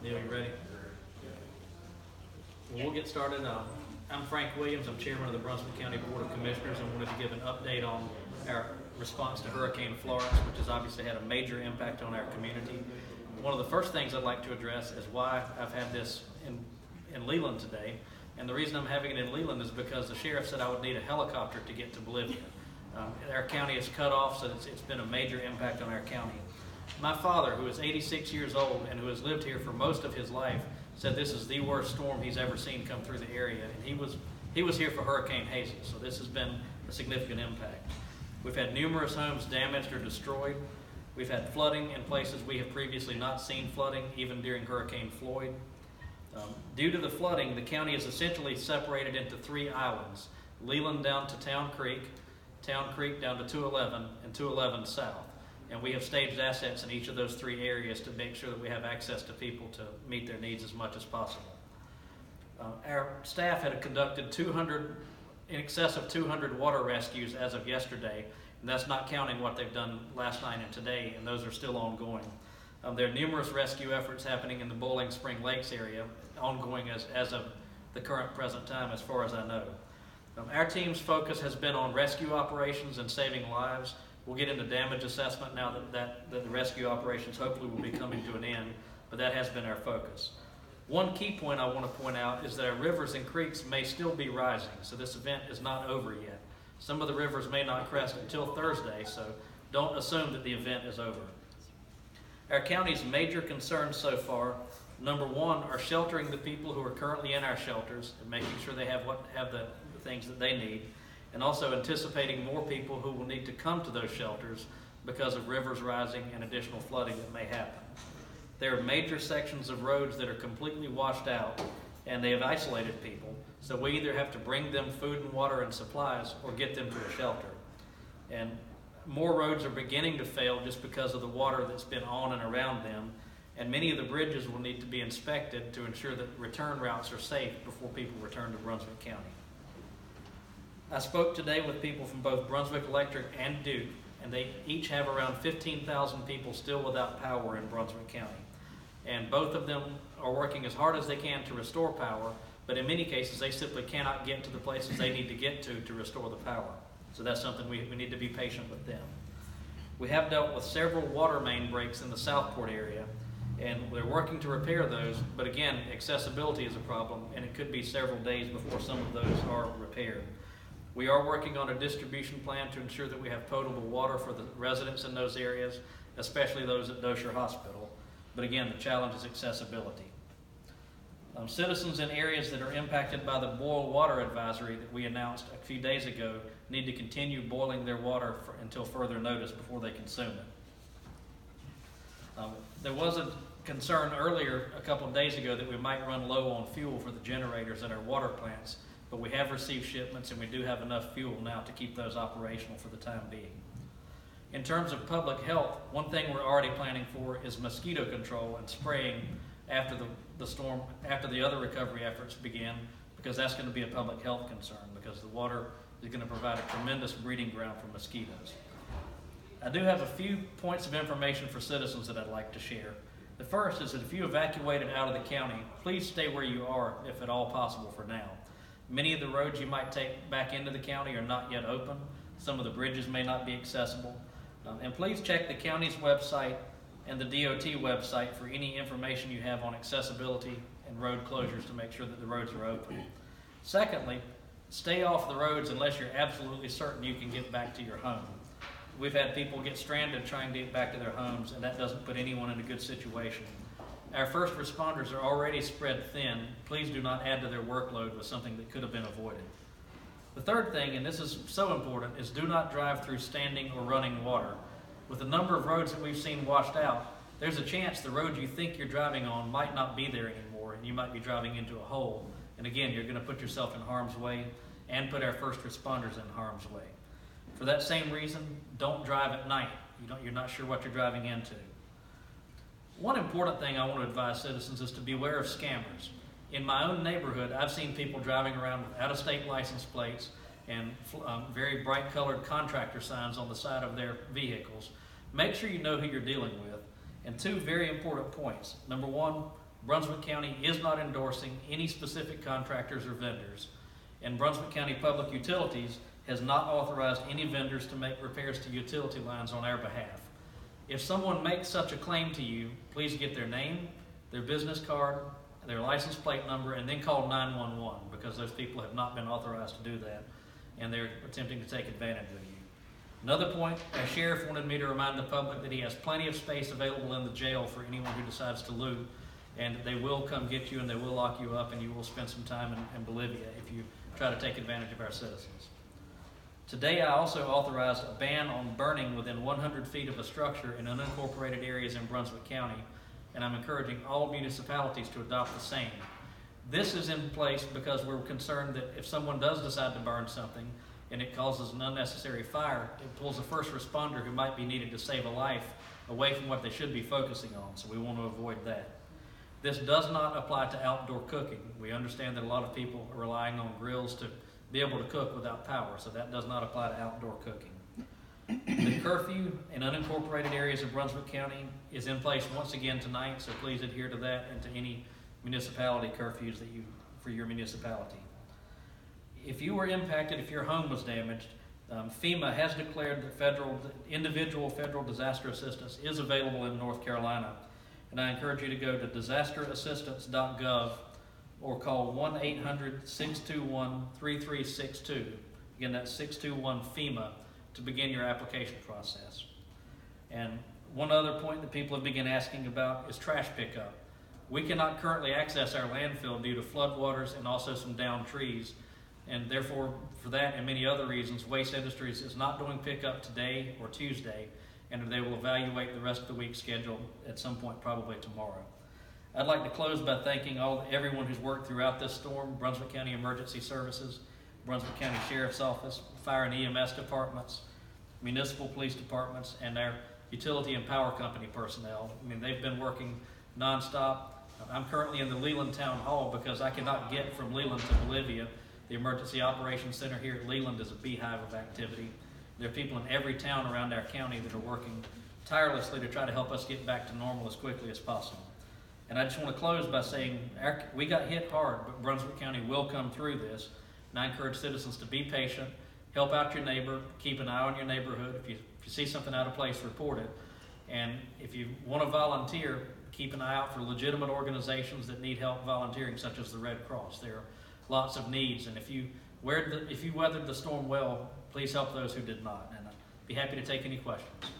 Neil, you ready? Well, we'll get started. I'm Frank Williams. I'm chairman of the Brunswick County Board of Commissioners. I wanted to give an update on our response to Hurricane Florence, which has obviously had a major impact on our community. One of the first things I'd like to address is why I've had this in Leland today. And the reason I'm having it in Leland is because the sheriff said I would need a helicopter to get to Bolivia. Our county is cut off, so it's been a major impact on our county. My father, who is 86 years old and who has lived here for most of his life, said this is the worst storm he's ever seen come through the area. And he was here for Hurricane Hazel, so this has been a significant impact. We've had numerous homes damaged or destroyed. We've had flooding in places we have previously not seen flooding, even during Hurricane Floyd. Due to the flooding, the county is essentially separated into three islands: Leland down to Town Creek down to 211, and 211 south. And we have staged assets in each of those three areas to make sure that we have access to people to meet their needs as much as possible. Our staff had conducted in excess of 200 water rescues as of yesterday, and that's not counting what they've done last night and today, and those are still ongoing. There are numerous rescue efforts happening in the Bowling Spring Lakes area, ongoing as of the current present time, as far as I know. Our team's focus has been on rescue operations and saving lives. We'll get into damage assessment now that the rescue operations hopefully will be coming to an end, but that has been our focus. One key point I want to point out is that our rivers and creeks may still be rising, so this event is not over yet. Some of the rivers may not crest until Thursday, so don't assume that the event is over. Our county's major concerns so far, number one, are sheltering the people who are currently in our shelters and making sure they have the things that they need, and also anticipating more people who will need to come to those shelters because of rivers rising and additional flooding that may happen. There are major sections of roads that are completely washed out, and they have isolated people, so we either have to bring them food and water and supplies or get them to a shelter. And more roads are beginning to fail just because of the water that's been on and around them, and many of the bridges will need to be inspected to ensure that return routes are safe before people return to Brunswick County. I spoke today with people from both Brunswick Electric and Duke, and they each have around 15,000 people still without power in Brunswick County. And both of them are working as hard as they can to restore power, but in many cases they simply cannot get to the places they need to get to restore the power. So that's something we need to be patient with them. We have dealt with several water main breaks in the Southport area, and they're working to repair those, but again, accessibility is a problem, and it could be several days before some of those are repaired. We are working on a distribution plan to ensure that we have potable water for the residents in those areas, especially those at Dosher Hospital. But again, the challenge is accessibility. Citizens in areas that are impacted by the boil water advisory that we announced a few days ago need to continue boiling their water until further notice before they consume it. There was a concern earlier, a couple of days ago, that we might run low on fuel for the generators at our water plants, but we have received shipments and we do have enough fuel now to keep those operational for the time being. In terms of public health, one thing we're already planning for is mosquito control and spraying after the storm, after the other recovery efforts begin, because that's going to be a public health concern, because the water is going to provide a tremendous breeding ground for mosquitoes. I do have a few points of information for citizens that I'd like to share. The first is that if you evacuated out of the county, please stay where you are if at all possible for now. Many of the roads you might take back into the county are not yet open. Some of the bridges may not be accessible. And please check the county's website and the DOT website for any information you have on accessibility and road closures to make sure that the roads are open. Secondly, stay off the roads unless you're absolutely certain you can get back to your home. We've had people get stranded trying to get back to their homes, and that doesn't put anyone in a good situation. Our first responders are already spread thin. Please do not add to their workload with something that could have been avoided. The third thing, and this is so important, is do not drive through standing or running water. With the number of roads that we've seen washed out, there's a chance the road you think you're driving on might not be there anymore, and you might be driving into a hole. And again, you're going to put yourself in harm's way and put our first responders in harm's way. For that same reason, don't drive at night. You're not sure what you're driving into. One important thing I want to advise citizens is to beware of scammers. In my own neighborhood, I've seen people driving around with out-of-state license plates and very bright colored contractor signs on the side of their vehicles. Make sure you know who you're dealing with. And two very important points. Number one, Brunswick County is not endorsing any specific contractors or vendors, and Brunswick County Public Utilities has not authorized any vendors to make repairs to utility lines on our behalf. If someone makes such a claim to you, please get their name, their business card, their license plate number, and then call 911, because those people have not been authorized to do that, and they're attempting to take advantage of you. Another point, our sheriff wanted me to remind the public that he has plenty of space available in the jail for anyone who decides to loot, and they will come get you and they will lock you up, and you will spend some time in Bolivia if you try to take advantage of our citizens. Today, I also authorized a ban on burning within 100 feet of a structure in unincorporated areas in Brunswick County, and I'm encouraging all municipalities to adopt the same. This is in place because we're concerned that if someone does decide to burn something and it causes an unnecessary fire, it pulls a first responder who might be needed to save a life away from what they should be focusing on, so we want to avoid that. This does not apply to outdoor cooking. We understand that a lot of people are relying on grills to be able to cook without power, so that does not apply to outdoor cooking. The curfew in unincorporated areas of Brunswick County is in place once again tonight, so please adhere to that and to any municipality curfews that for your municipality. If you were impacted, if your home was damaged, FEMA has declared that individual federal disaster assistance is available in North Carolina, and I encourage you to go to disasterassistance.gov or call 1-800-621-3362. Again, that's 621-FEMA to begin your application process. And one other point that people have begun asking about is trash pickup. We cannot currently access our landfill due to floodwaters and also some downed trees. And therefore, for that and many other reasons, Waste Industries is not doing pickup today or Tuesday, and they will evaluate the rest of the week's schedule at some point, probably tomorrow. I'd like to close by thanking everyone who's worked throughout this storm: Brunswick County Emergency Services, Brunswick County Sheriff's Office, Fire and EMS departments, municipal police departments, and our utility and power company personnel. I mean, they've been working nonstop. I'm currently in the Leland Town Hall because I cannot get from Leland to Bolivia. The Emergency Operations Center here at Leland is a beehive of activity. There are people in every town around our county that are working tirelessly to try to help us get back to normal as quickly as possible. And I just want to close by saying we got hit hard, but Brunswick County will come through this. And I encourage citizens to be patient, help out your neighbor, keep an eye on your neighborhood. If you see something out of place, report it. And if you want to volunteer, keep an eye out for legitimate organizations that need help volunteering, such as the Red Cross. There are lots of needs, and if you weathered the storm well, please help those who did not. And I'd be happy to take any questions.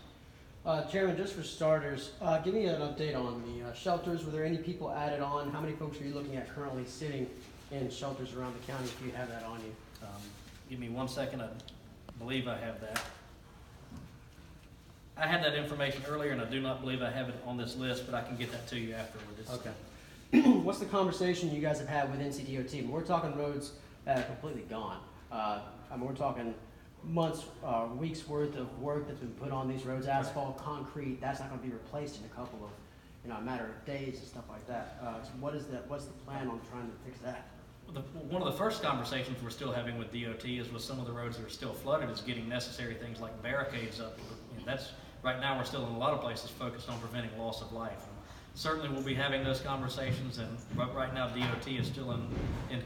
Chairman, just for starters, give me an update on the shelters. Were there any people added on? How many folks are you looking at currently sitting in shelters around the county, if you have that on you? Give me 1 second. I believe I have that. I had that information earlier, and I do not believe I have it on this list, but I can get that to you afterwards. Okay. What's the conversation you guys have had with NCDOT? I mean, we're talking roads that are completely gone. I mean, we're talking months, weeks worth of work that's been put on these roads, asphalt, concrete. That's not going to be replaced in a couple of, a matter of days and stuff like that. So what's the plan on trying to fix that? One of the first conversations we're still having with DOT is with some of the roads that are still flooded is getting necessary things like barricades up. That's right now we're still in a lot of places focused on preventing loss of life. Certainly we'll be having those conversations, and right now DOT is still in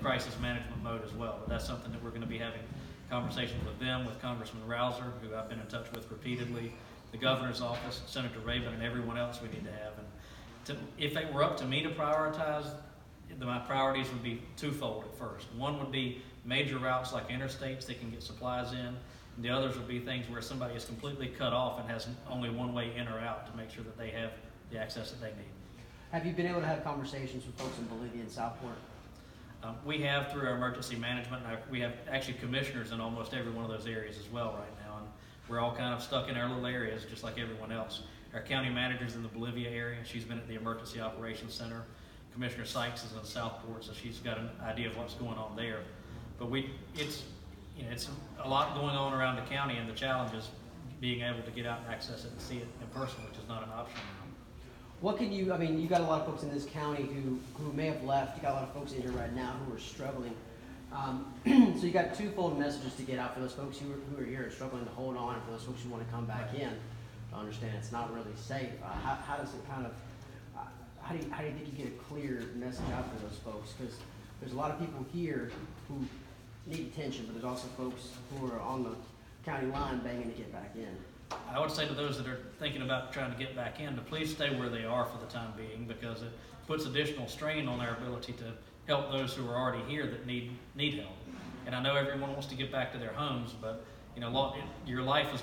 crisis management mode as well. But that's something that we're going to be having conversations with them, with Congressman Rouser, who I've been in touch with repeatedly, the governor's office, Senator Rabin, and everyone else we need to have. And if it were up to me to prioritize, my priorities would be twofold at first. One would be major routes like interstates that can get supplies in, and the others would be things where somebody is completely cut off and has only one way in or out to make sure that they have the access that they need. Have you been able to have conversations with folks in Bolivia and Southport? We have through our emergency management. We have actually commissioners in almost every one of those areas as well right now, and we're all kind of stuck in our little areas just like everyone else. Our county manager's in the Bolivia area. She's been at the Emergency Operations Center. Commissioner Sykes is in Southport, so she's got an idea of what's going on there. But it's a lot going on around the county, and the challenge is being able to get out and access it and see it in person, which is not an option now. What can you got a lot of folks in this county who may have left. You got a lot of folks in here right now who are struggling. So you got twofold messages to get out for those folks who are here and struggling to hold on, and for those folks who want to come back in to understand it's not really safe. How how do you think you get a clear message out to those folks? Because there's a lot of people here who need attention, but there's also folks who are on the county line banging to get back in. I would say to those that are thinking about trying to get back in to please stay where they are for the time being, because it puts additional strain on our ability to help those who are already here that need help. And I know everyone wants to get back to their homes, but you know, your life is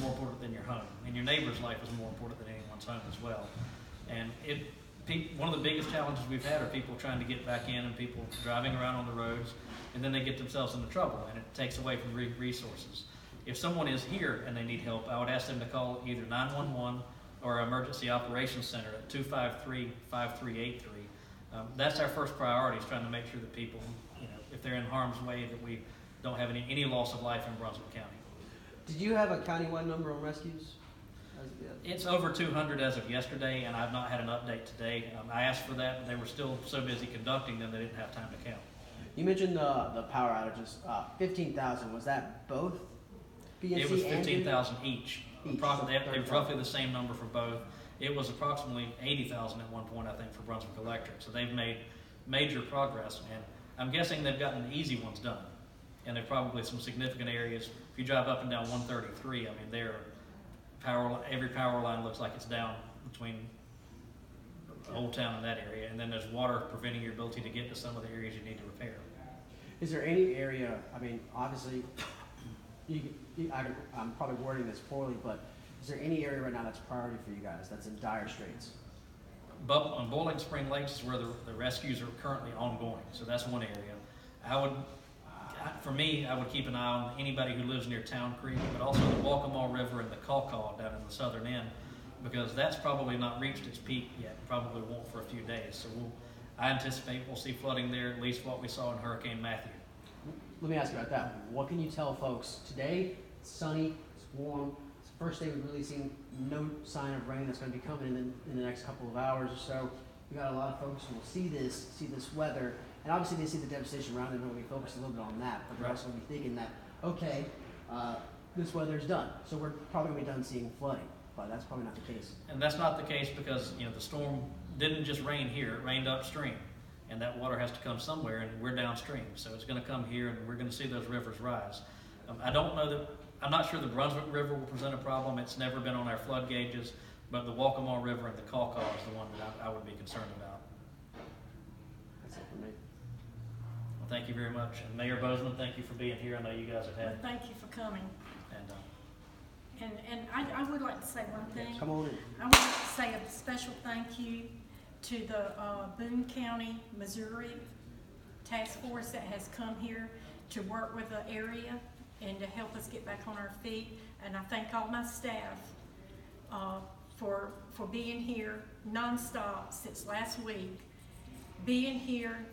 more important than your home, and your neighbor's life is more important than anyone's home as well. And one of the biggest challenges we've had are people trying to get back in and people driving around on the roads, and then they get themselves into trouble, and it takes away from resources. If someone is here and they need help, I would ask them to call either 911 or our Emergency Operations Center at 253-5383. That's our first priority, is trying to make sure that people, you know, if they're in harm's way, that we don't have any loss of life in Brunswick County. Did you have a countywide number on rescues? It's over 200 as of yesterday, and I've not had an update today. I asked for that, but they were still so busy conducting them they didn't have time to count. You mentioned the power outages. 15,000, was that both BNC It was and 15,000 each. Each, Approximately, so they were roughly the same number for both. It was approximately 80,000 at one point, I think, for Brunswick Electric. So they've made major progress, and I'm guessing they've gotten the easy ones done. And there's probably some significant areas. If you drive up and down 133, I mean, every power line looks like it's down between Old Town and that area, and then there's water preventing your ability to get to some of the areas you need to repair. Is there any area, I mean, obviously, I'm probably wording this poorly, but is there any area right now that's a priority for you guys, that's in dire straits? On Boiling Spring Lakes is where the rescues are currently ongoing, so that's one area. For me, I would keep an eye on anybody who lives near Town Creek, but also the Walkamaw River and the Caw down in the southern end, because that's probably not reached its peak yet, probably won't for a few days. So I anticipate we'll see flooding there, at least what we saw in Hurricane Matthew. Let me ask you about that. What can you tell folks? Today, it's sunny, it's warm. It's the first day we've really seen no sign of rain that's going to be coming in the next couple of hours or so. We got a lot of folks who will see this weather, and obviously they see the devastation around them, and we focus a little bit on that, but they're also going to be thinking that, okay, this weather's done, so we're probably going to be done seeing flooding, but that's probably not the case. And that's not the case because, you know, the storm didn't just rain here, it rained upstream, and that water has to come somewhere, and we're downstream, so it's going to come here, and we're going to see those rivers rise. I'm not sure the Brunswick River will present a problem. It's never been on our flood gauges, but the Walkamaw River and the Caw is the one that I would be concerned about. That's it for me. Well, thank you very much. And Mayor Bozeman, thank you for being here. I know you guys have had. Well, thank you for coming. And I would like to say one thing. Come on in. I would like to say a special thank you to the Boone County, Missouri task force that has come here to work with the area and to help us get back on our feet. And I thank all my staff for being here nonstop since last week, being here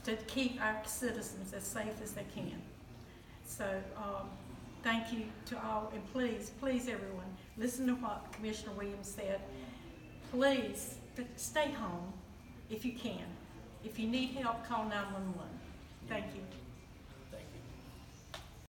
to keep our citizens as safe as they can. So thank you to all, and please everyone, listen to what Commissioner Williams said. Please stay home if you can. If you need help, call 911. Thank you.